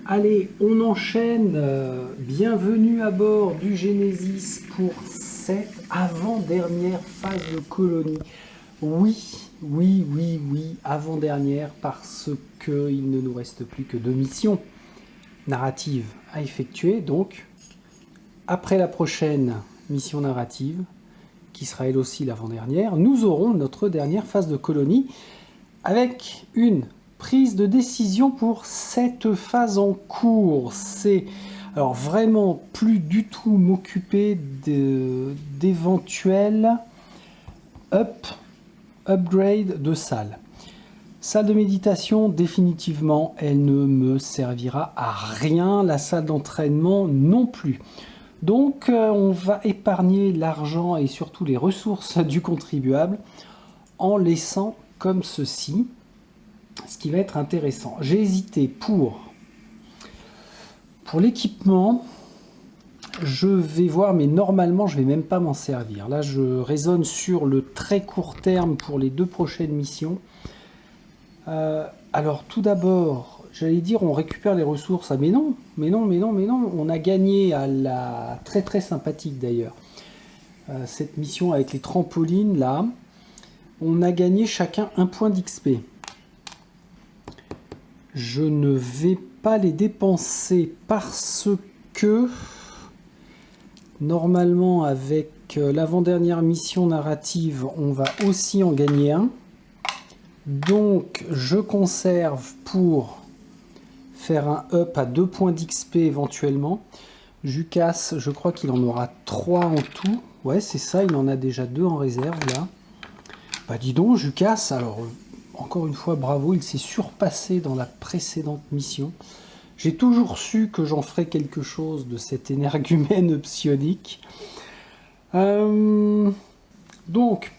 Allez, on enchaîne. Bienvenue à bord du Genesis pour cette avant-dernière phase de colonie. Oui, oui, oui, oui, avant-dernière parce qu'il ne nous reste plus que 2 missions narratives à effectuer. Donc, après la prochaine mission narrative, qui sera elle aussi l'avant-dernière, nous aurons notre dernière phase de colonie avec une prise de décision pour cette phase en cours. C'est alors vraiment plus du tout m'occuper d'éventuels upgrade de salle. Salle de méditation, définitivement, elle ne me servira à rien. La salle d'entraînement non plus. Donc, on va épargner l'argent et surtout les ressources du contribuable en laissant comme ceci. Ce qui va être intéressant. J'ai hésité pour l'équipement. Je vais voir, mais normalement, je vais même pas m'en servir. Là, je raisonne sur le très court terme pour les 2 prochaines missions. Alors, tout d'abord, j'allais dire, on récupère les ressources. Ah, mais non, mais non, mais non, mais non. On a gagné à la très très sympathique d'ailleurs. Cette mission avec les trampolines là, on a gagné chacun 1 point d'XP. Je ne vais pas les dépenser parce que normalement avec l'avant-dernière mission narrative, on va aussi en gagner un. Donc je conserve pour faire un up à 2 points d'XP éventuellement. Jukas, je crois qu'il en aura 3 en tout. Ouais, c'est ça, il en a déjà 2 en réserve là. Bah dis donc, Jukas, alors encore une fois, bravo, il s'est surpassé dans la précédente mission. J'ai toujours su que j'en ferais quelque chose de cet énergumène psionique. Donc,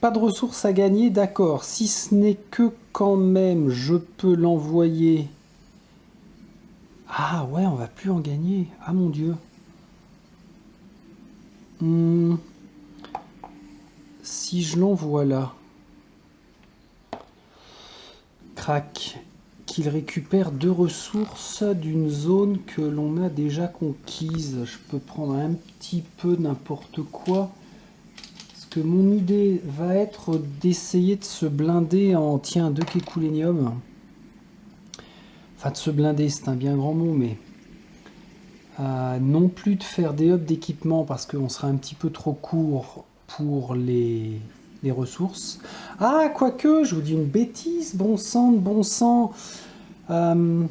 pas de ressources à gagner, d'accord. Si ce n'est que quand même, je peux l'envoyer... Ah ouais, on va plus en gagner. Ah mon Dieu. Si je l'envoie là... Crac, qu'il récupère 2 ressources d'une zone que l'on a déjà conquise. Je peux prendre un petit peu n'importe quoi. Parce que mon idée va être d'essayer de se blinder en... Tiens, 2 Kekulénium. Enfin, de se blinder, c'est un bien grand mot, mais... non plus de faire des ups d'équipement parce qu'on sera un petit peu trop court pour les ressources. Ah, quoique, je vous dis une bêtise, bon sang de bon sang. Que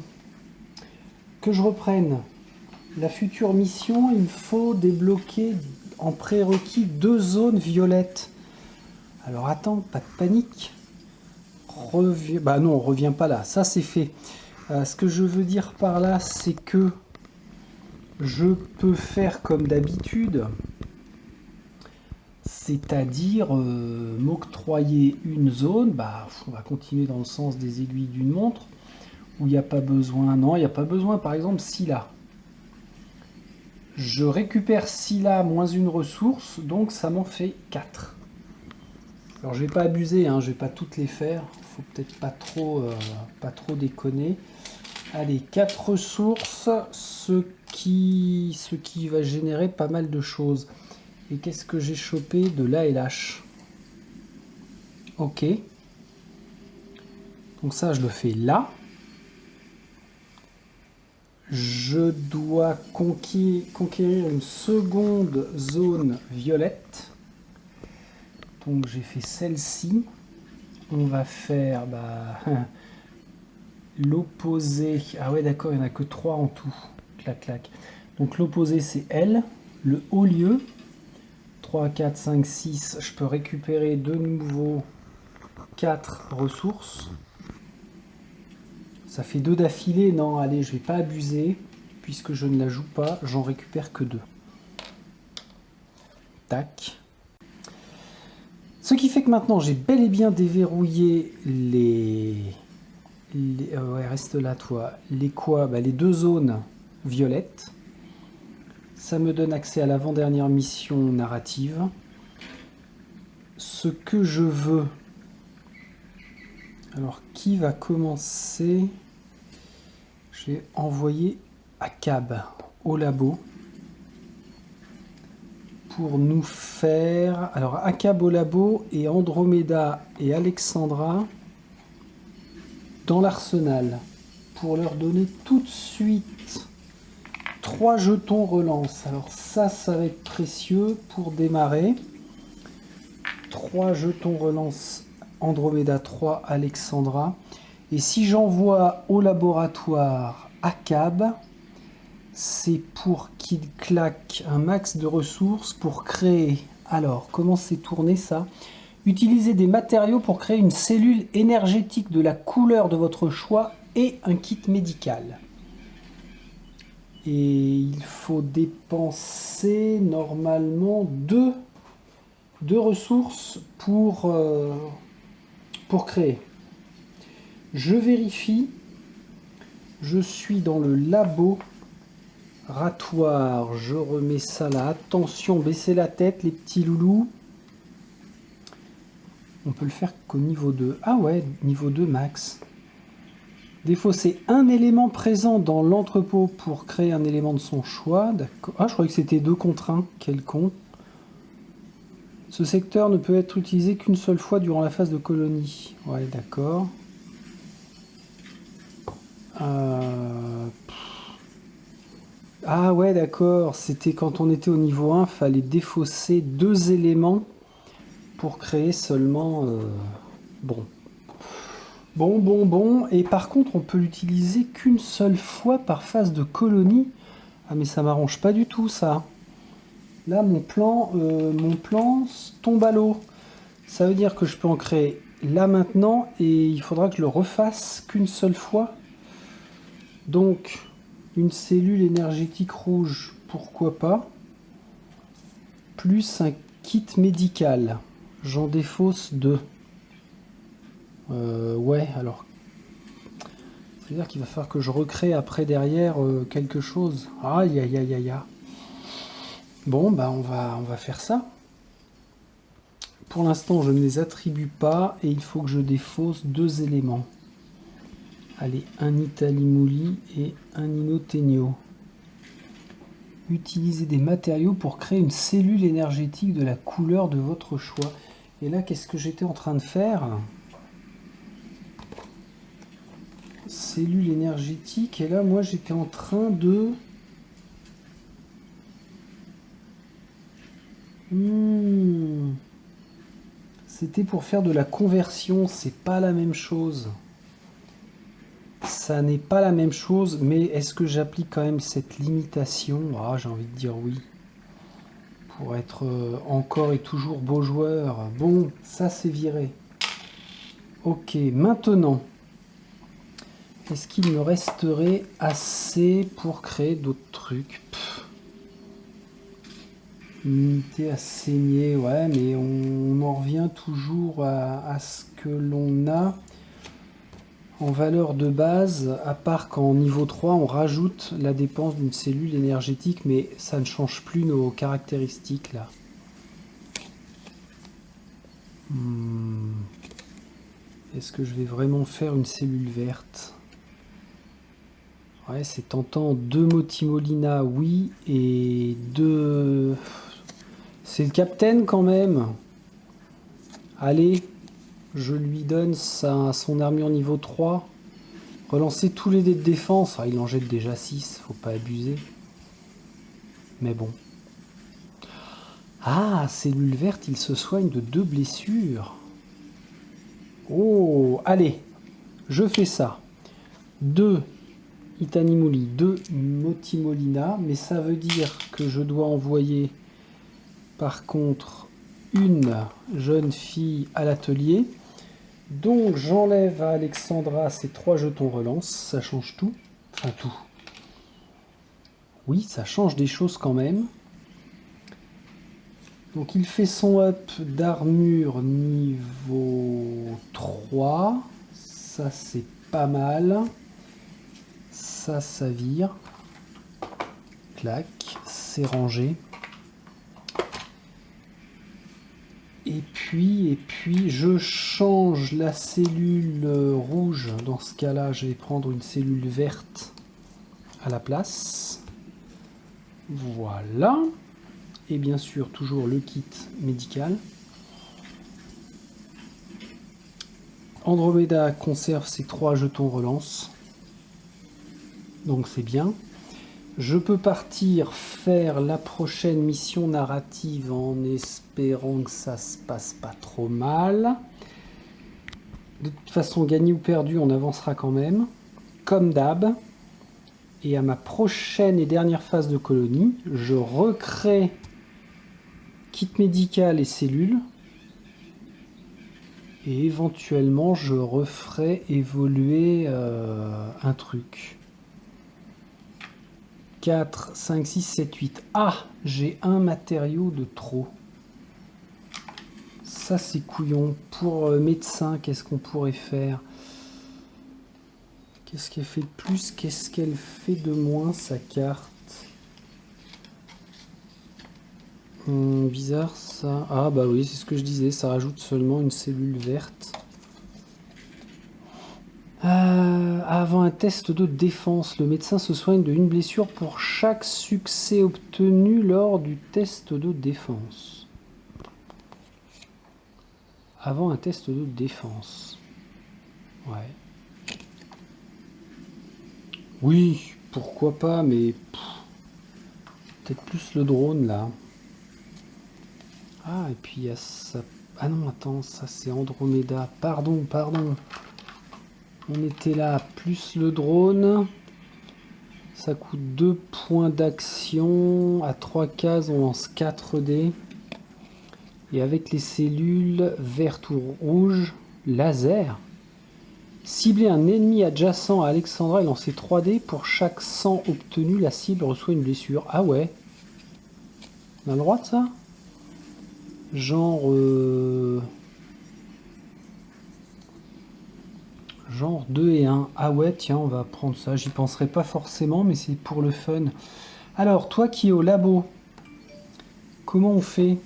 je reprenne. La future mission, il faut débloquer en prérequis 2 zones violettes. Alors attends, pas de panique. Bah non, on revient pas là, ça c'est fait. Ce que je veux dire par là, c'est que je peux faire comme d'habitude. C'est-à-dire m'octroyer une zone, bah, on va continuer dans le sens des aiguilles d'une montre, où il n'y a pas besoin, non, il n'y a pas besoin, par exemple, Scylla. Je récupère Scylla moins une ressource, donc ça m'en fait 4. Alors je vais pas abuser, hein, je vais pas toutes les faire, faut peut-être pas trop déconner. Allez, 4 ressources, ce qui va générer pas mal de choses. Et qu'est-ce que j'ai chopé? De l'ALH. Ok. Donc ça, je le fais là. Je dois conquérir une seconde zone violette. Donc j'ai fait celle-ci. On va faire l'opposé. Ah ouais, d'accord, il n'y en a que 3 en tout. Clac, clac. Donc l'opposé, c'est L. Le haut lieu. 3, 4, 5, 6. Je peux récupérer de nouveau 4 ressources. Ça fait 2 d'affilée. Non, allez, je vais pas abuser. Puisque je ne la joue pas, j'en récupère que 2. Tac. Ce qui fait que maintenant, j'ai bel et bien déverrouillé ouais, reste là, toi. Les quoi? Les 2 zones violettes. Ça me donne accès à l'avant-dernière mission narrative. Ce que je veux... Alors, qui va commencer? Je vais envoyer Akab au labo pour nous faire... Alors, Akab au labo et Andromeda et Alexandra dans l'arsenal pour leur donner tout de suite 3 jetons relance. Alors ça va être précieux pour démarrer. 3 jetons relance Andromeda 3 Alexandra. Et si j'envoie au laboratoire Akab, c'est pour qu'il claque un max de ressources pour créer... Alors, comment c'est tourné ça? Utilisez des matériaux pour créer une cellule énergétique de la couleur de votre choix et un kit médical. Et il faut dépenser normalement 2 ressources pour créer. Je vérifie. Je suis dans le laboratoire. Je remets ça là. Attention, baissez la tête les petits loulous. On peut le faire qu'au niveau 2. Ah ouais, niveau 2 max. Défausser un élément présent dans l'entrepôt pour créer un élément de son choix. D'accord. Ah, je croyais que c'était 2 contre 1. Quel con. Ce secteur ne peut être utilisé qu'une seule fois durant la phase de colonie. Ouais, d'accord. Ah ouais, d'accord. C'était quand on était au niveau 1, fallait défausser 2 éléments pour créer seulement... Bon. Bon. Et par contre, on peut l'utiliser qu'une seule fois par phase de colonie. Ah, mais ça m'arrange pas du tout, ça. Là, mon plan tombe à l'eau. Ça veut dire que je peux en créer là maintenant et il faudra que je le refasse qu'une seule fois. Donc, une cellule énergétique rouge, pourquoi pas. Plus un kit médical. J'en défausse 2. Ouais, alors... C'est-à-dire qu'il va falloir que je recrée après derrière quelque chose. Aïe, aïe, aïe, aïe, aïe. Bon, bah on va faire ça. Pour l'instant, je ne les attribue pas et il faut que je défausse 2 éléments. Allez, un Italimuli et un Inotegno. Utilisez des matériaux pour créer une cellule énergétique de la couleur de votre choix. Et là, qu'est-ce que j'étais en train de faire? Cellule énergétique. Et là, moi, j'étais en train de... C'était pour faire de la conversion. C'est pas la même chose. Ça n'est pas la même chose, mais est-ce que j'applique quand même cette limitation? Ah, j'ai envie de dire oui. Pour être encore et toujours beau joueur. Bon, ça c'est viré. Ok, maintenant, est-ce qu'il me resterait assez pour créer d'autres trucs? Unité à saigner, ouais, mais on en revient toujours à ce que l'on a en valeur de base, à part qu'en niveau 3, on rajoute la dépense d'une cellule énergétique, mais ça ne change plus nos caractéristiques, là. Est-ce que je vais vraiment faire une cellule verte? Ouais, c'est tentant. 2 Motimolina, oui, et 2... C'est le capitaine, quand même. Allez, je lui donne son armure niveau 3. Relancer tous les dés de défense. Ah, il en jette déjà 6, faut pas abuser. Mais bon. Ah, cellule verte, il se soigne de 2 blessures. Oh, allez, je fais ça. 2 Itanimuli, 2 Motimolina, mais ça veut dire que je dois envoyer par contre une jeune fille à l'atelier. Donc j'enlève à Alexandra ces 3 jetons relance, ça change tout. Enfin tout. Oui, ça change des choses quand même. Donc il fait son up d'armure niveau 3. Ça c'est pas mal. Ça vire. Clac, c'est rangé. Et puis je change la cellule rouge. Dans ce cas-là, je vais prendre une cellule verte à la place. Voilà. Et bien sûr, toujours le kit médical. Andromeda conserve ses 3 jetons relance. Donc c'est bien. Je peux partir faire la prochaine mission narrative en espérant que ça se passe pas trop mal. De toute façon, gagné ou perdu, on avancera quand même. Comme d'hab. Et à ma prochaine et dernière phase de colonie, je recrée kit médical et cellules. Et éventuellement, je referai évoluer un truc. 4, 5, 6, 7, 8. Ah, j'ai un matériau de trop. Ça, c'est couillon. Pour médecin, qu'est-ce qu'on pourrait faire? Qu'est-ce qu'elle fait de plus? Qu'est-ce qu'elle fait de moins, sa carte? Bizarre, ça. Ah, bah oui, c'est ce que je disais. Ça rajoute seulement une cellule verte. Avant un test de défense, le médecin se soigne de une blessure pour chaque succès obtenu lors du test de défense. Avant un test de défense. Ouais. Oui, pourquoi pas, mais peut-être plus le drone là. Ah, et puis il y a ça. Ah non, attends, ça c'est Andromeda. Pardon. On était là, plus le drone. Ça coûte 2 points d'action. À 3 cases, on lance 4 dés. Et avec les cellules vertes ou rouges, laser. Cibler un ennemi adjacent à Alexandra et lancer 3 dés. Pour chaque 100 obtenu, la cible reçoit une blessure. Ah ouais. On a le droit de ça? Genre 2 et 1. Ah ouais, tiens, on va prendre ça. J'y penserai pas forcément, mais c'est pour le fun. Alors, toi qui es au labo, comment on fait?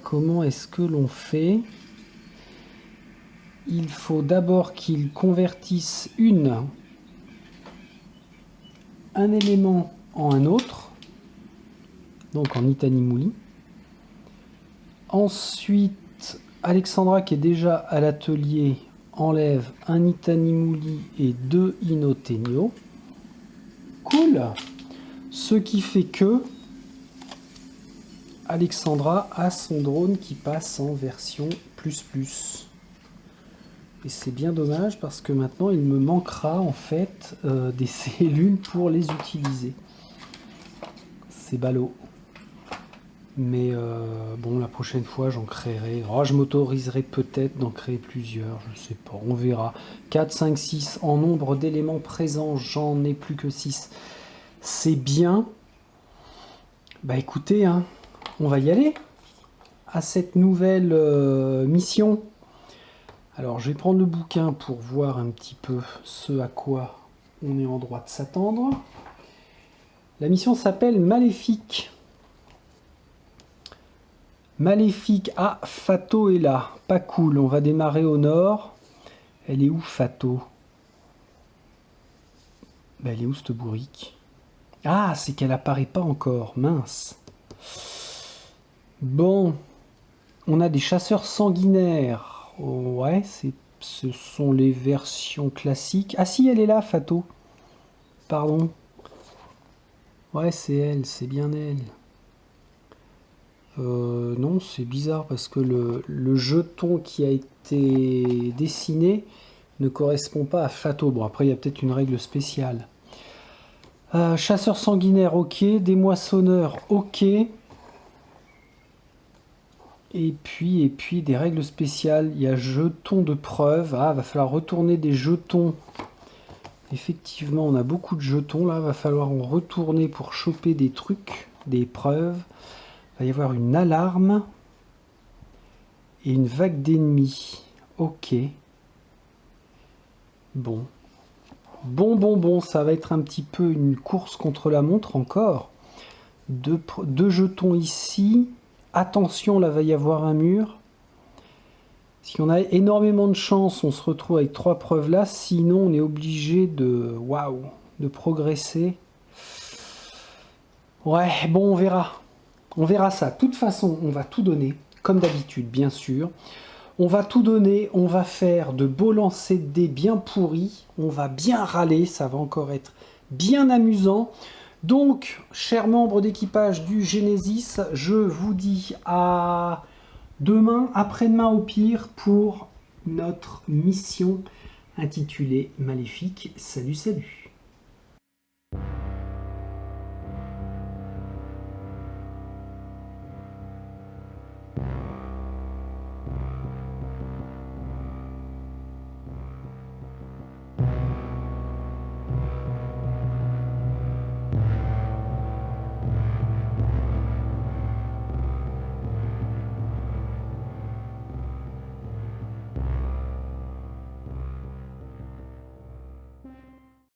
Comment est-ce que l'on fait? Il faut d'abord qu'il convertisse un élément en un autre, donc en Itanimouli. Ensuite, Alexandra, qui est déjà à l'atelier, enlève un Itanimouli et 2 Inotenio. Cool. Ce qui fait que Alexandra a son drone qui passe en version ++. Et c'est bien dommage parce que maintenant il me manquera en fait des cellules pour les utiliser. C'est ballot. Mais bon, la prochaine fois j'en créerai. Oh, je m'autoriserai peut-être d'en créer plusieurs, je sais pas, on verra. 4, 5, 6 en nombre d'éléments présents, j'en ai plus que 6. C'est bien. Bah écoutez, hein, on va y aller à cette nouvelle mission. Alors je vais prendre le bouquin pour voir un petit peu ce à quoi on est en droit de s'attendre. La mission s'appelle Maléfique. Maléfique. Ah, Fato est là. Pas cool. On va démarrer au nord. Elle est où, Fato? Ben, elle est où, cette bourrique? Ah, c'est qu'elle apparaît pas encore. Mince. Bon. On a des chasseurs sanguinaires. Oh, ouais, ce sont les versions classiques. Ah si, elle est là, Fato. Pardon. Ouais, c'est elle. C'est bien elle. Non, c'est bizarre parce que le jeton qui a été dessiné ne correspond pas à Fato. Bon, après, il y a peut-être une règle spéciale. Chasseur sanguinaire, ok. Démoissonneur, ok. Et puis des règles spéciales. Il y a jeton de preuve. Ah, va falloir retourner des jetons. Effectivement, on a beaucoup de jetons. Là, va falloir en retourner pour choper des trucs, des preuves. Il va y avoir une alarme et une vague d'ennemis. Ok. Bon. Bon, ça va être un petit peu une course contre la montre encore. Deux jetons ici. Attention, là va y avoir un mur. Si on a énormément de chance, on se retrouve avec 3 preuves là. Sinon, on est obligé de... Waouh, de progresser. Ouais, bon, on verra. On verra ça. De toute façon, on va tout donner, comme d'habitude, bien sûr. On va tout donner, on va faire de beaux lancers de dés bien pourris. On va bien râler, ça va encore être bien amusant. Donc, chers membres d'équipage du Genesis, je vous dis à demain, après-demain au pire, pour notre mission intitulée Maléfique. Salut, salut!